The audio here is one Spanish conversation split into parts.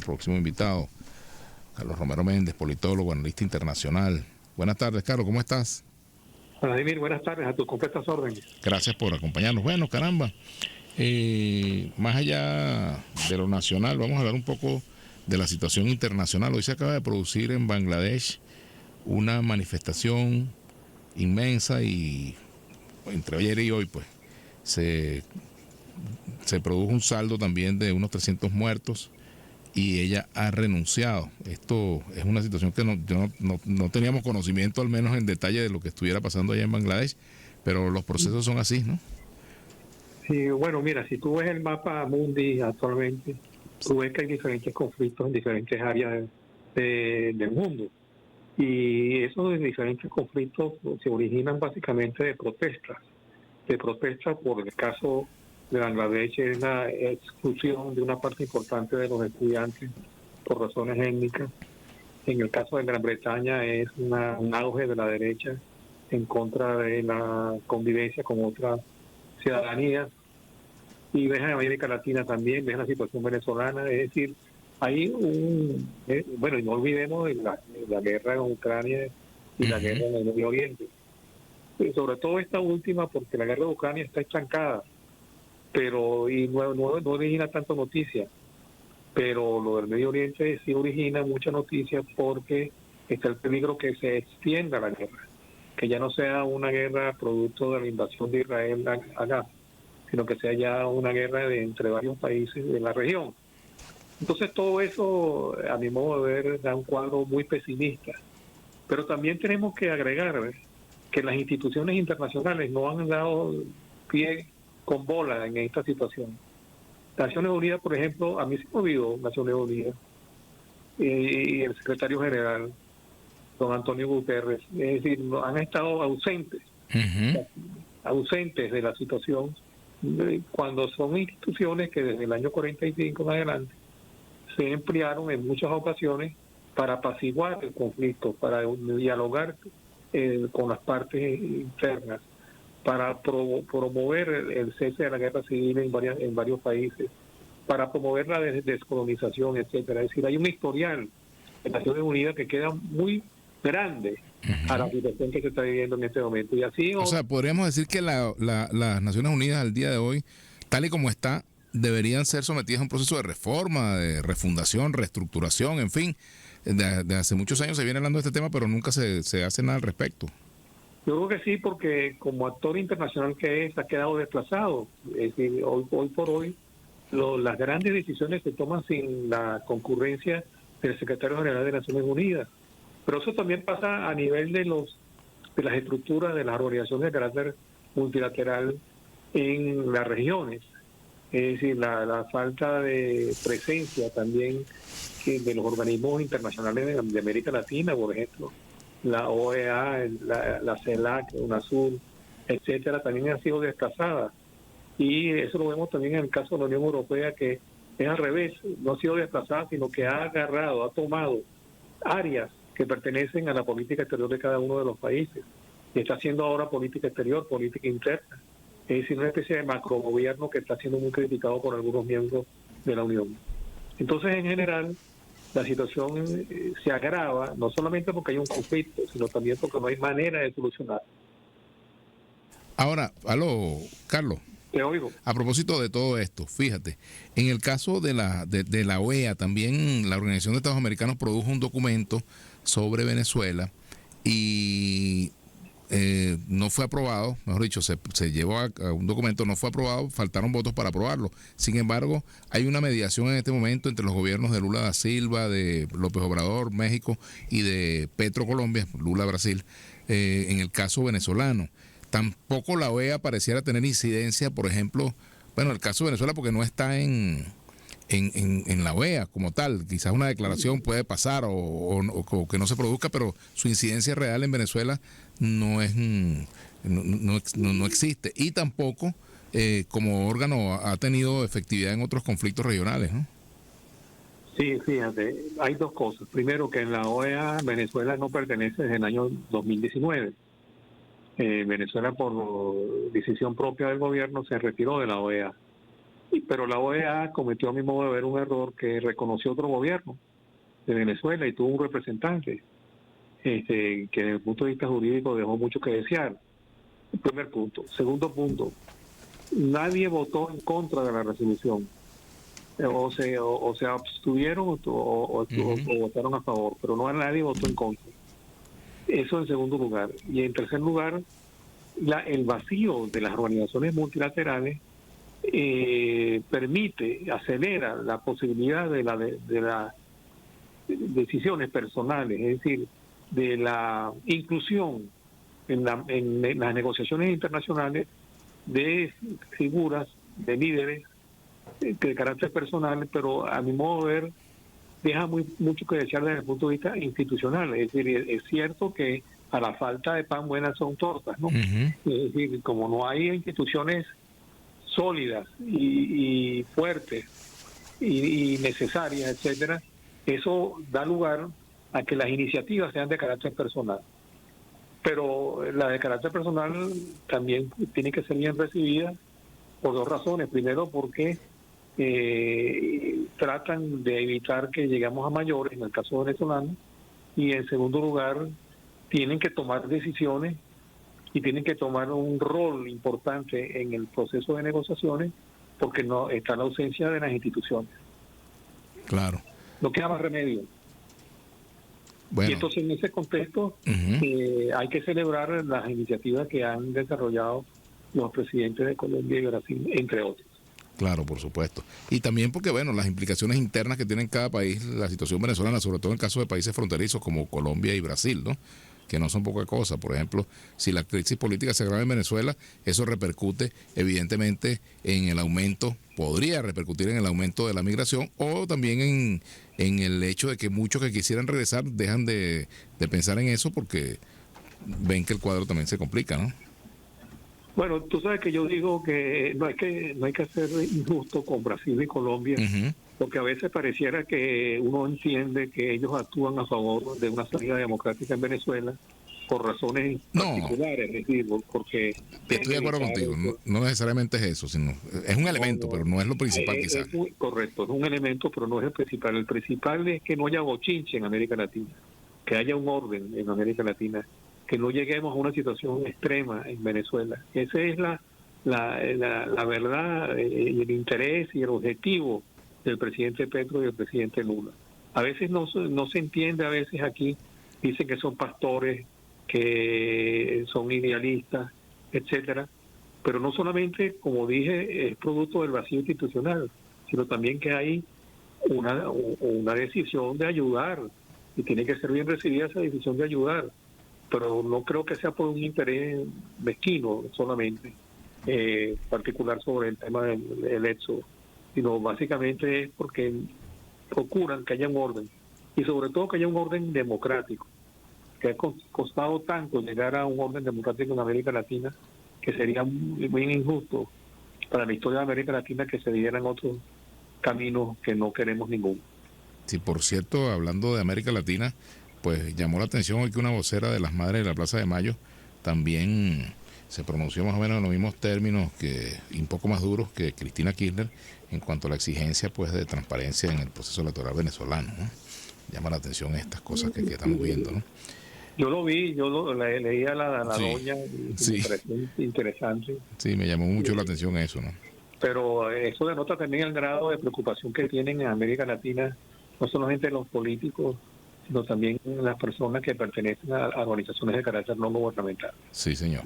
próximo invitado, Carlos Romero Méndez, politólogo, analista internacional. Buenas tardes, Carlos, ¿cómo estás? Vladimir, buenas tardes, a tus completas órdenes. Gracias por acompañarnos. Bueno, caramba, más allá de lo nacional, vamos a hablar un poco de la situación internacional. Hoy se acaba de producir en Bangladesh una manifestación inmensa y entre ayer y hoy pues se produjo un saldo también de unos 300 muertos y ella ha renunciado. Esto es una situación que no teníamos conocimiento al menos en detalle de lo que estuviera pasando allá en Bangladesh, pero los procesos son así, ¿no? Sí, bueno, mira, si tú ves el mapa mundi actualmente, tú ves que hay diferentes conflictos en diferentes áreas del mundo. Y esos diferentes conflictos se originan básicamente de protestas por el caso de Bangladesh, es la exclusión de una parte importante de los estudiantes por razones étnicas. En el caso de Gran Bretaña es un auge de la derecha en contra de la convivencia con otras ciudadanías. Y ves en América Latina también, ves la situación venezolana, es decir, hay bueno, y no olvidemos la guerra en Ucrania y la guerra en el Medio Oriente. Y sobre todo esta última, porque la guerra de Ucrania está estancada, pero y no origina tanto noticia, pero lo del Medio Oriente sí origina mucha noticia porque está el peligro que se extienda la guerra, que ya no sea una guerra producto de la invasión de Israel a Gaza, sino que sea ya una guerra entre varios países de la región. Entonces todo eso, a mi modo de ver, da un cuadro muy pesimista. Pero también tenemos que agregar que las instituciones internacionales no han dado pie con bola en esta situación. Naciones Unidas, por ejemplo, a mí se me olvidó Naciones Unidas y el secretario general, don Antonio Guterres, es decir, han estado ausentes de la situación, cuando son instituciones que desde el año 45 en adelante se emplearon en muchas ocasiones para apaciguar el conflicto, para dialogar con las partes internas, para promover el cese de la guerra civil en varios países, para promover la descolonización, etcétera. Es decir, hay un historial de Naciones Unidas que queda muy grande a la situación que se está viviendo en este momento. Y así, o sea, podríamos decir que las Naciones Unidas al día de hoy, tal y como está, deberían ser sometidas a un proceso de reforma, de refundación, reestructuración, en fin. De hace muchos años se viene hablando de este tema, pero nunca se hace nada al respecto. Yo creo que sí, porque como actor internacional que es, ha quedado desplazado. Es decir, hoy por hoy, las grandes decisiones se toman sin la concurrencia del secretario general de Naciones Unidas. Pero eso también pasa a nivel de las estructuras de las organizaciones de carácter multilateral en las regiones. Es decir, la falta de presencia también de los organismos internacionales de América Latina, por ejemplo, la OEA, la CELAC, UNASUR, etcétera, también han sido desplazadas. Y eso lo vemos también en el caso de la Unión Europea, que es al revés, no ha sido desplazada, sino que ha agarrado, ha tomado áreas que pertenecen a la política exterior de cada uno de los países. Y está haciendo ahora política exterior, política interna. Es decir, una especie de macrogobierno que está siendo muy criticado por algunos miembros de la Unión. Entonces, en general, la situación se agrava, no solamente porque hay un conflicto, sino también porque no hay manera de solucionar. Ahora, aló, Carlos. Te oigo. A propósito de todo esto, fíjate, en el caso de la OEA, también la Organización de Estados Americanos produjo un documento sobre Venezuela y no fue aprobado, mejor dicho, se llevó a un documento, no fue aprobado, faltaron votos para aprobarlo. Sin embargo, hay una mediación en este momento entre los gobiernos de Lula da Silva, de López Obrador, México, y de Petro, Colombia, Lula, Brasil, en el caso venezolano. Tampoco la OEA pareciera tener incidencia, por ejemplo, bueno, el caso de Venezuela porque no está en la OEA como tal. Quizás una declaración puede pasar o que no se produzca, pero su incidencia real en Venezuela no existe. Y tampoco como órgano ha tenido efectividad en otros conflictos regionales, ¿no? Sí, fíjate, hay dos cosas. Primero, que en la OEA Venezuela no pertenece desde el año 2019. Venezuela, por decisión propia del gobierno, se retiró de la OEA. Pero la OEA cometió, a mi modo de ver, un error que reconoció otro gobierno de Venezuela y tuvo un representante que desde el punto de vista jurídico dejó mucho que desear. Primer punto. Segundo punto, nadie votó en contra de la resolución. O se abstuvieron o votaron a favor, pero no nadie votó en contra. Eso en segundo lugar. Y en tercer lugar, el vacío de las organizaciones multilaterales acelera la posibilidad de las decisiones personales, es decir, de la inclusión en las negociaciones internacionales de figuras, de líderes de carácter personal, pero a mi modo de ver deja mucho que desear desde el punto de vista institucional. Es decir, es cierto que a la falta de pan buenas son tortas, ¿no? Es decir, como no hay instituciones sólidas y fuertes y necesarias, etcétera, eso da lugar a que las iniciativas sean de carácter personal. Pero la de carácter personal también tiene que ser bien recibida por dos razones. Primero, porque tratan de evitar que lleguemos a mayores, en el caso venezolano, y en segundo lugar, tienen que tomar decisiones y tienen que tomar un rol importante en el proceso de negociaciones porque no está la ausencia de las instituciones. Claro. No queda más remedio. Bueno. Y entonces en ese contexto hay que celebrar las iniciativas que han desarrollado los presidentes de Colombia y Brasil, entre otros. Claro, por supuesto. Y también porque, bueno, las implicaciones internas que tiene cada país, la situación venezolana, sobre todo en el caso de países fronterizos como Colombia y Brasil, ¿no? Que no son poca cosa. Por ejemplo, si la crisis política se agrava en Venezuela, eso repercute evidentemente en el aumento, podría repercutir en el aumento de la migración o también en el hecho de que muchos que quisieran regresar dejan de pensar en eso porque ven que el cuadro también se complica, ¿no? Bueno, tú sabes que yo digo que no hay que ser injusto con Brasil y Colombia, porque a veces pareciera que uno entiende que ellos actúan a favor de una salida democrática en Venezuela por razones particulares, es decir, porque... Estoy de acuerdo contigo, no necesariamente es eso, sino es un elemento, pero no es lo principal quizás. Es muy correcto, es un elemento, pero no es el principal. El principal es que no haya bochinche en América Latina, que haya un orden en América Latina, que no lleguemos a una situación extrema en Venezuela. Esa es la verdad, el interés y el objetivo del presidente Petro y del presidente Lula. A veces no se entiende, a veces aquí dicen que son pastores, que son idealistas, etcétera, pero no solamente, como dije, es producto del vacío institucional, sino también que hay una decisión de ayudar, y tiene que ser bien recibida esa decisión de ayudar, pero no creo que sea por un interés mezquino solamente, particular sobre el tema del éxodo, sino básicamente es porque procuran que haya un orden, y sobre todo que haya un orden democrático, que ha costado tanto llegar a un orden democrático en América Latina, que sería muy injusto para la historia de América Latina que se dieran otros caminos que no queremos ninguno. Sí, por cierto, hablando de América Latina, pues llamó la atención hoy que una vocera de las Madres de la Plaza de Mayo también se pronunció más o menos en los mismos términos y un poco más duros que Cristina Kirchner en cuanto a la exigencia pues de transparencia en el proceso electoral venezolano, ¿no? Llama la atención estas cosas que estamos viendo, ¿no? Yo lo vi, leí a la sí, doña y me pareció interesante. Sí, me llamó mucho la atención eso, ¿no? Pero eso denota también el grado de preocupación que tienen en América Latina, no solamente los políticos, sino también las personas que pertenecen a organizaciones de carácter no gubernamental. Sí, señor.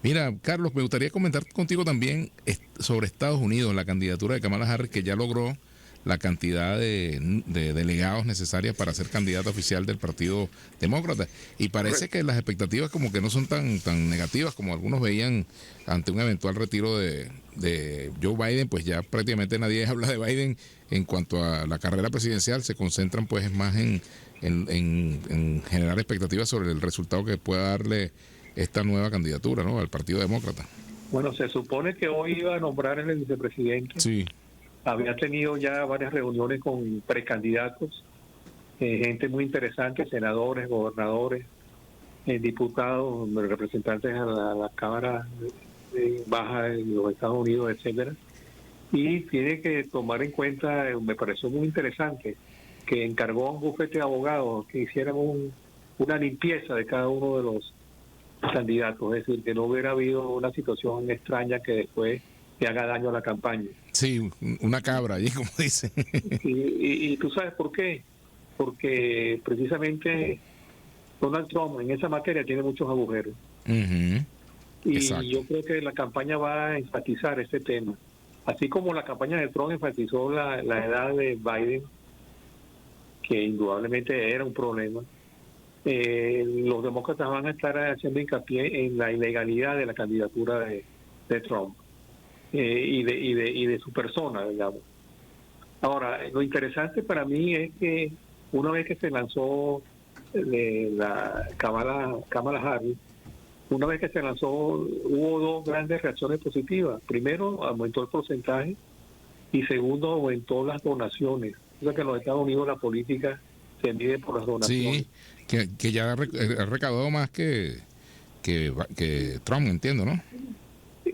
Mira, Carlos, me gustaría comentar contigo también sobre Estados Unidos, la candidatura de Kamala Harris, que ya logró la cantidad de delegados necesarias para ser candidata oficial del Partido Demócrata. Y parece que las expectativas como que no son tan negativas como algunos veían ante un eventual retiro de Joe Biden. Pues ya prácticamente nadie habla de Biden en cuanto a la carrera presidencial. Se concentran pues más en generar expectativas sobre el resultado que pueda darle esta nueva candidatura, ¿no?, al Partido Demócrata. Bueno, se supone que hoy iba a nombrar el vicepresidente. Sí. Había tenido ya varias reuniones con precandidatos, gente muy interesante, senadores, gobernadores, diputados, representantes a la Cámara Baja de los Estados Unidos, etcétera. Y tiene que tomar en cuenta, me pareció muy interesante, que encargó a un bufete de abogados que hicieran una limpieza de cada uno de los candidatos, es decir, que no hubiera habido una situación extraña que después le haga daño a la campaña. Sí, una cabra allí, como dicen. Y tú sabes por qué, porque precisamente Donald Trump en esa materia tiene muchos agujeros. Y Exacto. yo creo que la campaña va a enfatizar ese tema. Así como la campaña de Trump enfatizó la edad de Biden, que indudablemente era un problema, los demócratas van a estar haciendo hincapié en la ilegalidad de la candidatura de Trump y de su persona, digamos. Ahora, lo interesante para mí es que una vez que se lanzó la Kamala Harris, una vez que se lanzó, hubo dos grandes reacciones positivas. Primero, aumentó el porcentaje y segundo, aumentó las donaciones. O sea que en los Estados Unidos la política se mide por las donaciones. Sí, que ya ha recaudado más que Trump, entiendo, ¿no?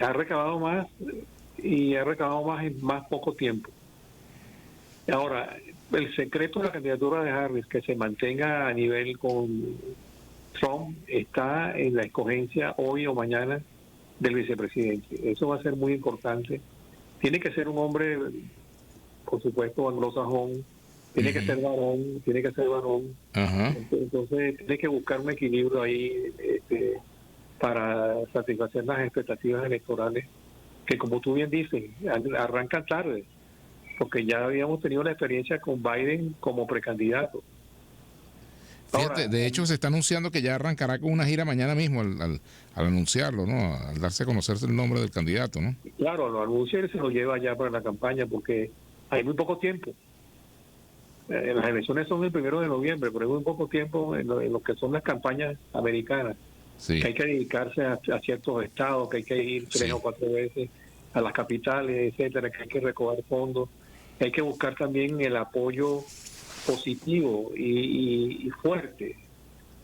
Ha recabado más y ha recabado más en más poco tiempo. Ahora, el secreto de la candidatura de Harris, que se mantenga a nivel con Trump, está en la escogencia hoy o mañana del vicepresidente. Eso va a ser muy importante. Tiene que ser un hombre, por supuesto, anglosajón, tiene que ser varón, tiene que ser varón. Entonces, tiene que buscar un equilibrio ahí para satisfacer las expectativas electorales, que como tú bien dices, arrancan tarde, porque ya habíamos tenido la experiencia con Biden como precandidato. Fíjate, ahora, de hecho se está anunciando que ya arrancará con una gira mañana mismo al anunciarlo, ¿no? Al darse a conocerse el nombre del candidato, ¿no? Claro, lo anuncia y se lo lleva ya para la campaña, porque hay muy poco tiempo. Las elecciones son el 1 de noviembre, pero hay muy poco tiempo en lo que son las campañas americanas. Sí. Que hay que dedicarse a ciertos estados, que hay que ir 3 o 4 veces a las capitales, etcétera, que hay que recoger fondos, que hay que buscar también el apoyo positivo y fuerte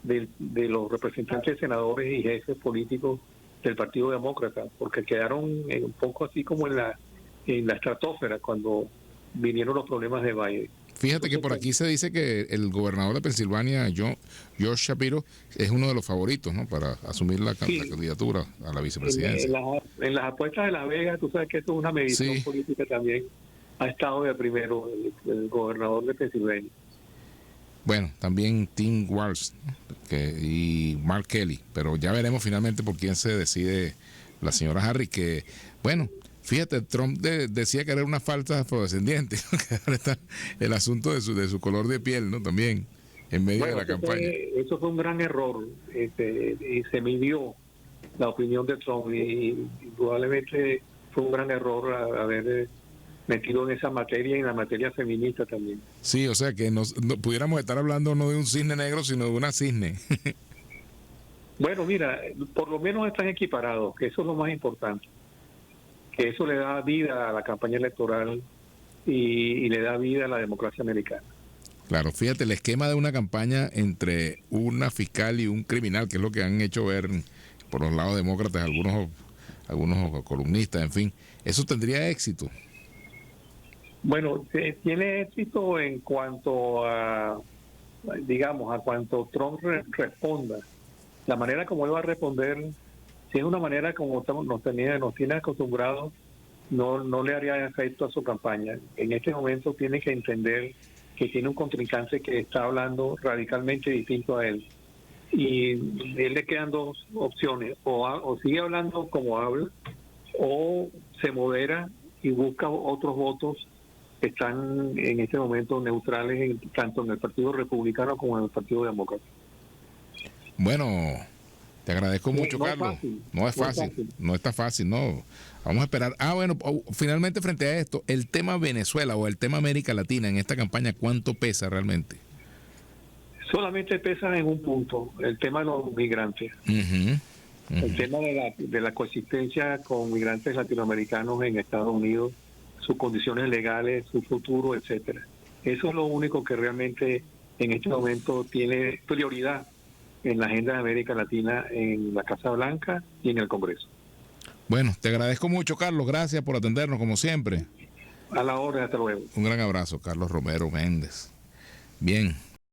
de los representantes, senadores y jefes políticos del Partido Demócrata, porque quedaron un poco así como en la estratosfera cuando vinieron los problemas de Biden. Fíjate que por aquí se dice que el gobernador de Pensilvania, Josh Shapiro, es uno de los favoritos, ¿no? Para asumir la candidatura a la vicepresidencia. En las apuestas de Las Vegas, tú sabes que esto es una medición política también. Ha estado de primero el gobernador de Pensilvania. Bueno, también Tim Walz y Mark Kelly, pero ya veremos finalmente por quién se decide la señora Harris, que, bueno, fíjate, Trump decía que era una falsa afrodescendiente, que ahora está el asunto de su color de piel, ¿no? También, en medio de la campaña. Eso fue un gran error, y se midió la opinión de Trump, y indudablemente fue un gran error haber metido en esa materia y en la materia feminista también. Sí, o sea que no pudiéramos estar hablando no de un cisne negro, sino de una cisne. Bueno, mira, por lo menos están equiparados, que eso es lo más importante. Que eso le da vida a la campaña electoral y le da vida a la democracia americana. Claro, fíjate, el esquema de una campaña entre una fiscal y un criminal, que es lo que han hecho ver por los lados demócratas algunos columnistas, en fin, ¿eso tendría éxito? Bueno, tiene éxito en cuanto a, digamos, a cuanto Trump responda. La manera como él va a responder, si es una manera como nos tiene acostumbrados, no le haría efecto a su campaña. En este momento tiene que entender que tiene un contrincante que está hablando radicalmente distinto a él. Y a él le quedan dos opciones, o sigue hablando como habla, o se modera y busca otros votos que están en este momento neutrales tanto en el Partido Republicano como en el Partido Demócrata. Bueno, te agradezco mucho, Carlos. No es fácil, no está fácil, no. Vamos a esperar. Bueno, finalmente frente a esto, el tema Venezuela o el tema América Latina en esta campaña, ¿cuánto pesa realmente? Solamente pesa en un punto, el tema de los migrantes. El tema de la coexistencia con migrantes latinoamericanos en Estados Unidos, sus condiciones legales, su futuro, etcétera. Eso es lo único que realmente en este momento tiene prioridad en la agenda de América Latina, en la Casa Blanca y en el Congreso. Bueno, te agradezco mucho, Carlos. Gracias por atendernos, como siempre. A la hora, hasta luego. Un gran abrazo, Carlos Romero Méndez. Bien.